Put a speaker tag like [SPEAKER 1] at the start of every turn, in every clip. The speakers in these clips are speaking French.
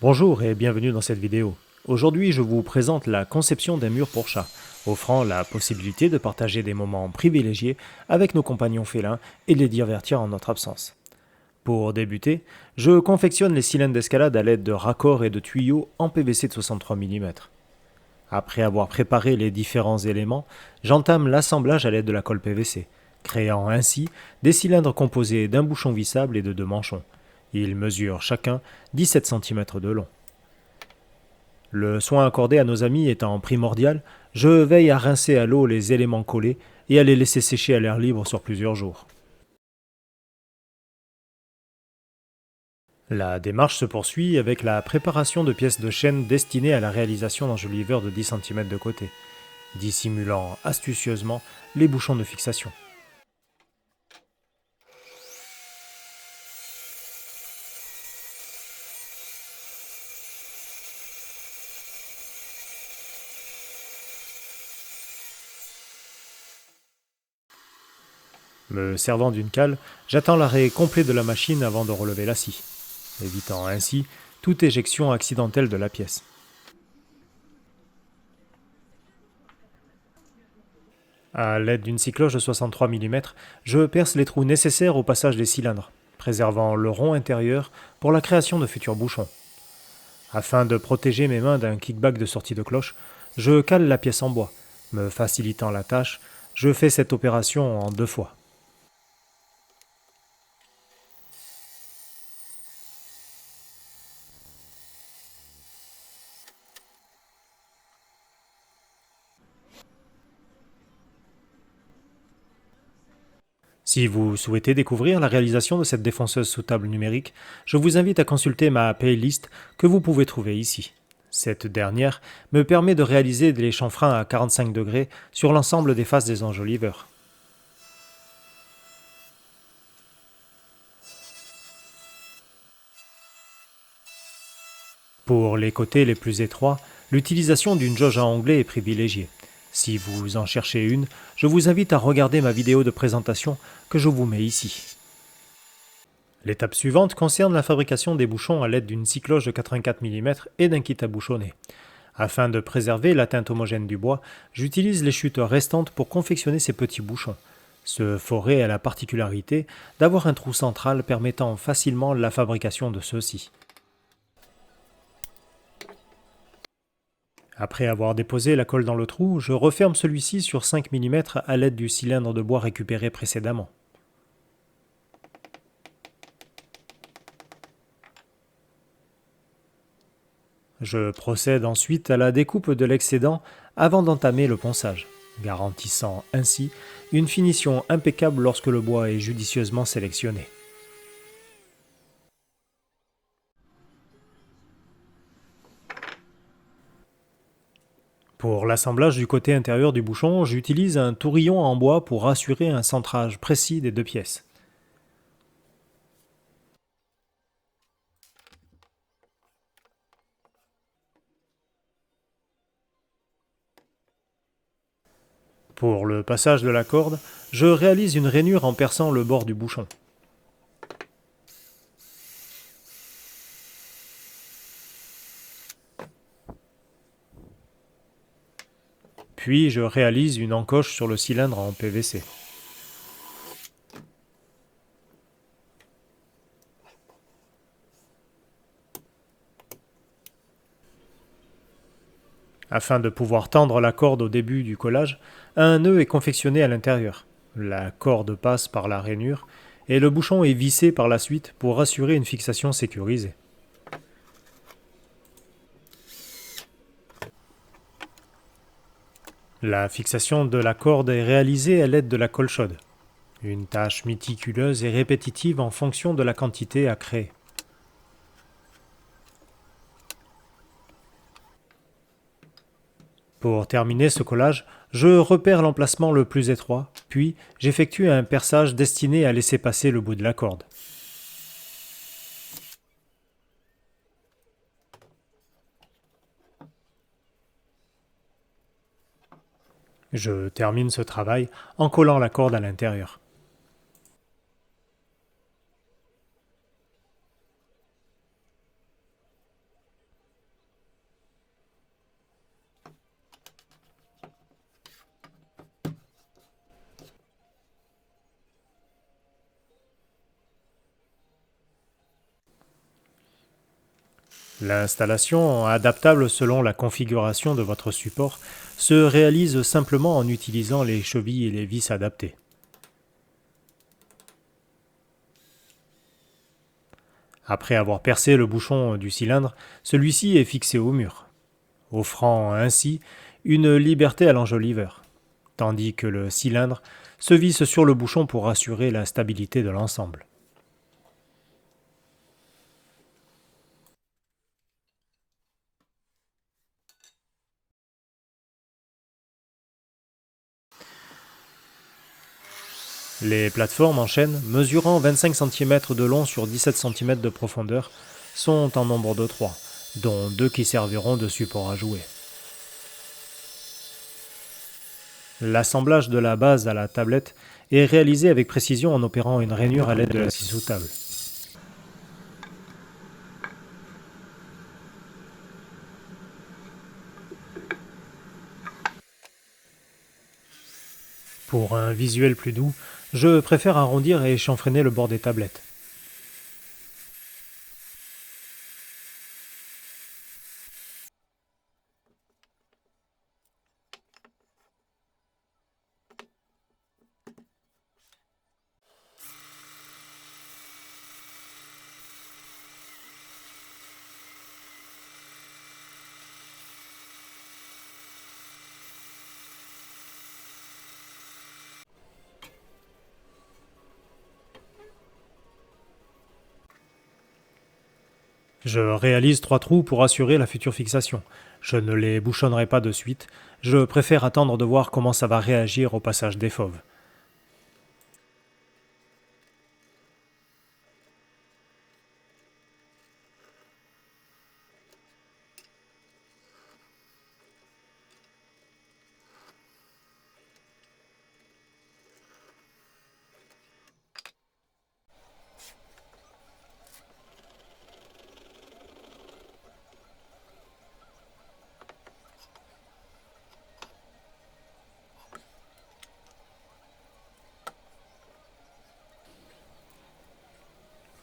[SPEAKER 1] Bonjour et bienvenue dans cette vidéo. Aujourd'hui, je vous présente la conception d'un mur pour chat, offrant la possibilité de partager des moments privilégiés avec nos compagnons félins et de les divertir en notre absence. Pour débuter, je confectionne les cylindres d'escalade à l'aide de raccords et de tuyaux en PVC de 63 mm. Après avoir préparé les différents éléments, j'entame l'assemblage à l'aide de la colle PVC, créant ainsi des cylindres composés d'un bouchon vissable et de deux manchons. Ils mesurent chacun 17 cm de long. Le soin accordé à nos amis étant primordial, je veille à rincer à l'eau les éléments collés et à les laisser sécher à l'air libre sur plusieurs jours. La démarche se poursuit avec la préparation de pièces de chaîne destinées à la réalisation d'enjoliveurs de 10 cm de côté, dissimulant astucieusement les bouchons de fixation. Me servant d'une cale, j'attends l'arrêt complet de la machine avant de relever la scie, évitant ainsi toute éjection accidentelle de la pièce. À l'aide d'une scie cloche de 63 mm, je perce les trous nécessaires au passage des cylindres, préservant le rond intérieur pour la création de futurs bouchons. Afin de protéger mes mains d'un kickback de sortie de cloche, je cale la pièce en bois. Me facilitant la tâche, je fais cette opération en 2 fois. Si vous souhaitez découvrir la réalisation de cette défonceuse sous table numérique, je vous invite à consulter ma playlist que vous pouvez trouver ici. Cette dernière me permet de réaliser des chanfreins à 45 degrés sur l'ensemble des faces des enjoliveurs. Pour les côtés les plus étroits, l'utilisation d'une jauge à onglets est privilégiée. Si vous en cherchez une, je vous invite à regarder ma vidéo de présentation que je vous mets ici. L'étape suivante concerne la fabrication des bouchons à l'aide d'une scie cloche de 84 mm et d'un kit à bouchonner. Afin de préserver la teinte homogène du bois, j'utilise les chutes restantes pour confectionner ces petits bouchons. Ce forêt a la particularité d'avoir un trou central permettant facilement la fabrication de ceux-ci. Après avoir déposé la colle dans le trou, je referme celui-ci sur 5 mm à l'aide du cylindre de bois récupéré précédemment. Je procède ensuite à la découpe de l'excédent avant d'entamer le ponçage, garantissant ainsi une finition impeccable lorsque le bois est judicieusement sélectionné. Pour l'assemblage du côté intérieur du bouchon, j'utilise un tourillon en bois pour assurer un centrage précis des deux pièces. Pour le passage de la corde, je réalise une rainure en perçant le bord du bouchon. Puis je réalise une encoche sur le cylindre en PVC. Afin de pouvoir tendre la corde au début du collage, un nœud est confectionné à l'intérieur. La corde passe par la rainure et le bouchon est vissé par la suite pour assurer une fixation sécurisée. La fixation de la corde est réalisée à l'aide de la colle chaude, une tâche méticuleuse et répétitive en fonction de la quantité à créer. Pour terminer ce collage, je repère l'emplacement le plus étroit, puis j'effectue un perçage destiné à laisser passer le bout de la corde. Je termine ce travail en collant la corde à l'intérieur. L'installation, adaptable selon la configuration de votre support, se réalise simplement en utilisant les chevilles et les vis adaptées. Après avoir percé le bouchon du cylindre, celui-ci est fixé au mur, offrant ainsi une liberté à l'enjoliveur, tandis que le cylindre se visse sur le bouchon pour assurer la stabilité de l'ensemble. Les plateformes en chaîne, mesurant 25 cm de long sur 17 cm de profondeur, sont en nombre de 3, dont 2 qui serviront de support à jouer. L'assemblage de la base à la tablette est réalisé avec précision en opérant une rainure à l'aide de la scie sous table. Pour un visuel plus doux, je préfère arrondir et chanfreiner le bord des tablettes. Je réalise 3 trous pour assurer la future fixation. Je ne les bouchonnerai pas de suite, je préfère attendre de voir comment ça va réagir au passage des fauves.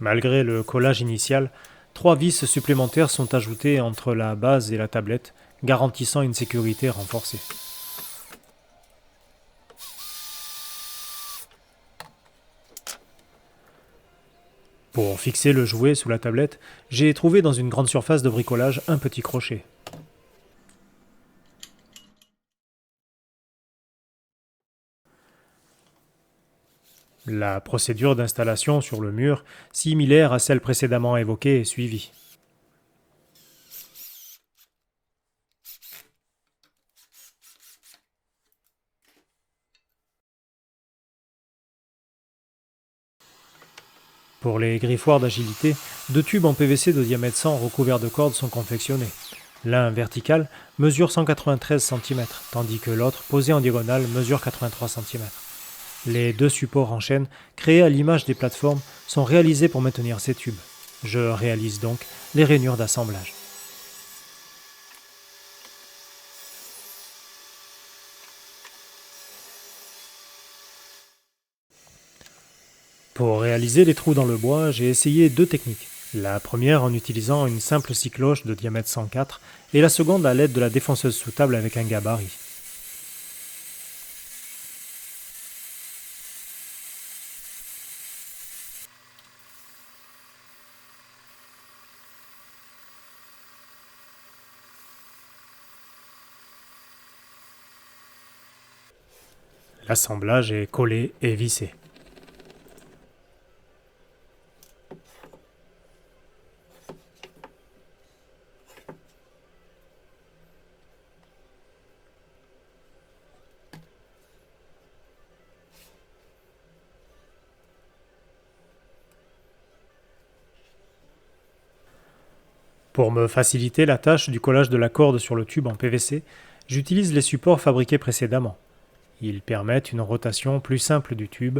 [SPEAKER 1] Malgré le collage initial, 3 vis supplémentaires sont ajoutées entre la base et la tablette, garantissant une sécurité renforcée. Pour fixer le jouet sous la tablette, j'ai trouvé dans une grande surface de bricolage un petit crochet. La procédure d'installation sur le mur, similaire à celle précédemment évoquée, est suivie. Pour les griffoirs d'agilité, 2 tubes en PVC de diamètre 100 recouverts de cordes sont confectionnés. L'un vertical mesure 193 cm, tandis que l'autre, posé en diagonale, mesure 83 cm. Les 2 supports en chaîne, créés à l'image des plateformes, sont réalisés pour maintenir ces tubes. Je réalise donc les rainures d'assemblage. Pour réaliser les trous dans le bois, j'ai essayé 2 techniques. La première en utilisant une simple scie cloche de diamètre 104 et la seconde à l'aide de la défonceuse sous table avec un gabarit. L'assemblage est collé et vissé. Pour me faciliter la tâche du collage de la corde sur le tube en PVC, j'utilise les supports fabriqués précédemment. Ils permettent une rotation plus simple du tube,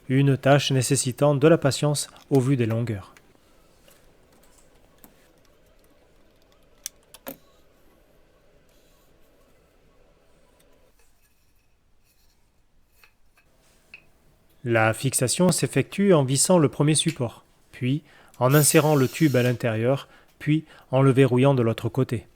[SPEAKER 1] une tâche nécessitant de la patience au vu des longueurs. La fixation s'effectue en vissant le premier support, puis en insérant le tube à l'intérieur, puis en le verrouillant de l'autre côté.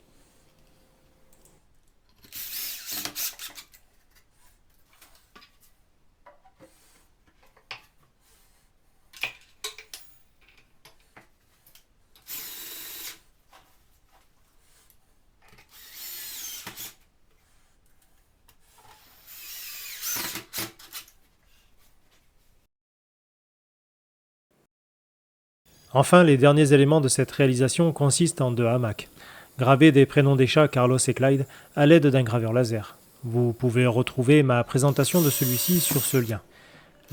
[SPEAKER 1] Enfin, les derniers éléments de cette réalisation consistent en 2 hamacs. Gravez des prénoms des chats Carlos et Clyde à l'aide d'un graveur laser. Vous pouvez retrouver ma présentation de celui-ci sur ce lien.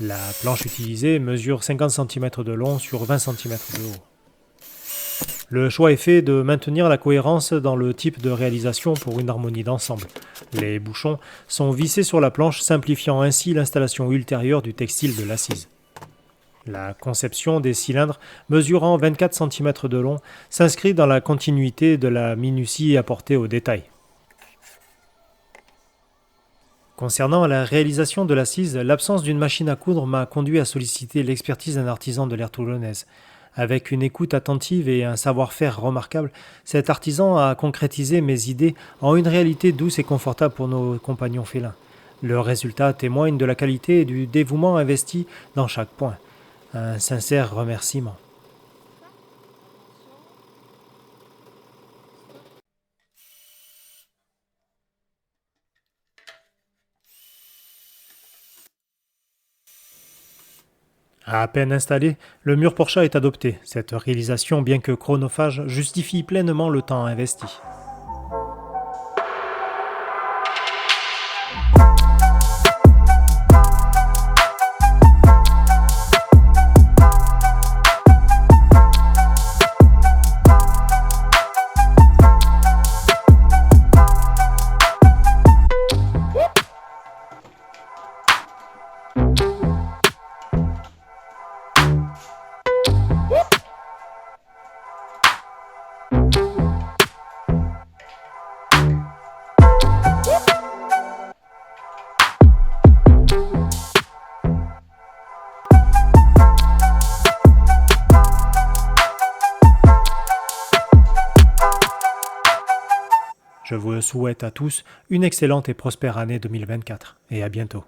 [SPEAKER 1] La planche utilisée mesure 50 cm de long sur 20 cm de haut. Le choix est fait de maintenir la cohérence dans le type de réalisation pour une harmonie d'ensemble. Les bouchons sont vissés sur la planche, simplifiant ainsi l'installation ultérieure du textile de l'assise. La conception des cylindres, mesurant 24 cm de long, s'inscrit dans la continuité de la minutie apportée au détail. Concernant la réalisation de l'assise, l'absence d'une machine à coudre m'a conduit à solliciter l'expertise d'un artisan de l'aire toulonnaise. Avec une écoute attentive et un savoir-faire remarquable, cet artisan a concrétisé mes idées en une réalité douce et confortable pour nos compagnons félins. Le résultat témoigne de la qualité et du dévouement investi dans chaque point. Un sincère remerciement. À peine installé, le mur pour chat est adopté. Cette réalisation, bien que chronophage, justifie pleinement le temps investi. Je vous souhaite à tous une excellente et prospère année 2024 et à bientôt.